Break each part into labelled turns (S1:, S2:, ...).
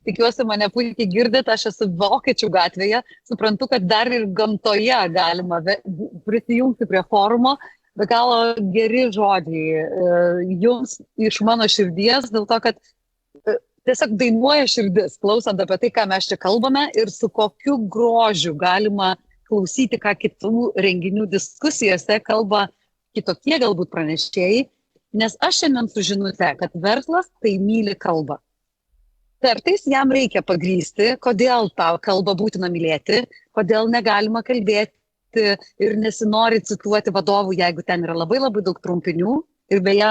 S1: tikiuosi mane puikiai girdit, aš esu Vokiečių gatvėje, suprantu, kad dar ir gamtoje galima prisijungti prie forumo, be galo geri žodžiai jums iš mano širdies, dėl to, kad tiesiog dainuoja širdis, klausant apie tai, ką mes čia kalbame ir su kokiu grožiu galima klausyti, ką kitų renginių diskusijose kalba kitokie galbūt pranešėjai, nes aš šiandien sužinute, kad verslas tai myli kalbą. Kartais jam reikia pagrysti, kodėl tą kalbą būtina mylėti, kodėl negalima kalbėti ir nesinori cituoti vadovų, jeigu ten yra labai labai daug trumpinių. Ir beje,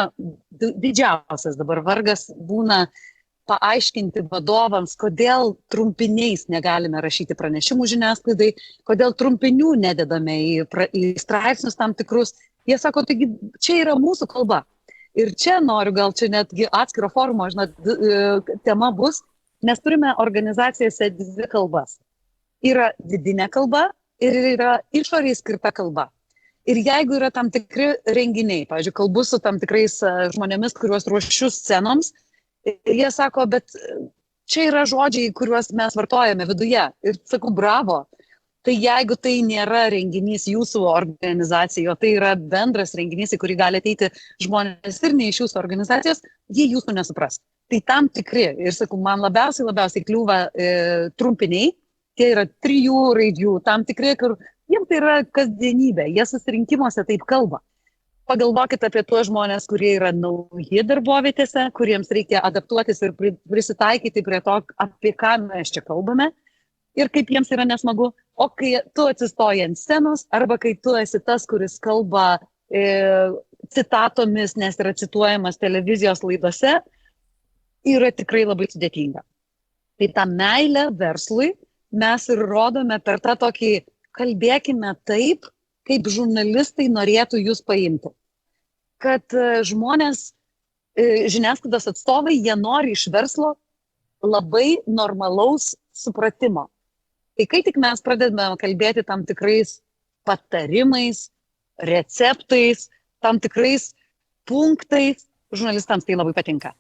S1: didžiausias dabar vargas būna paaiškinti vadovams, kodėl trumpiniais negalime rašyti pranešimų žiniasklaidai, kodėl trumpinių nededame į straipsnius tam tikrus. Jie sako, taigi čia yra mūsų kalba. Ir čia noriu, gal čia netgi atskiro forumo, tema bus, nes turime organizacijose dvi kalbas. Yra vidinė kalba ir yra išoriai skirta kalba. Ir jeigu yra tam tikri renginiai, pavyzdžiui, kalbu su tam tikrais žmonėmis, kuriuos ruošiu scenoms, jie sako, bet čia yra žodžiai, kuriuos mes vartojame viduje. Ir sakau, bravo. Tai jeigu tai nėra renginys jūsų organizacijai, o tai yra bendras renginys, į kurį gali ateiti žmonės ir ne iš jūsų organizacijos, jie jūsų nesupras. Tai tam tikri, ir sakau, man labiausiai kliūva trumpiniai, tie yra 3 raidžių, tam tikri, kur jiems tai yra kasdienybė, jie susirinkimuose taip kalba. Pagalvokit apie tuos žmonės, kurie yra nauji darbovietėse, kuriems reikia adaptuotis ir prisitaikyti prie to, apie ką mes čia kalbame. Ir kaip jiems yra nesmagu, o kai tu atsistoji ant scenos, arba kai tu esi tas, kuris kalba citatomis, nes yra cituojamas televizijos laidose, yra tikrai labai sudėtinga. Tai tą meilę verslui mes ir rodome per tą tokį kalbėkime taip, kaip žurnalistai norėtų jūs paimti. Kad žmonės, žiniasklaidos atstovai, jie nori iš verslo labai normalaus supratimo. Tai kai tik mes pradedame kalbėti tam tikrais patarimais, receptais, tam tikrais punktais, žurnalistams tai labai patinka.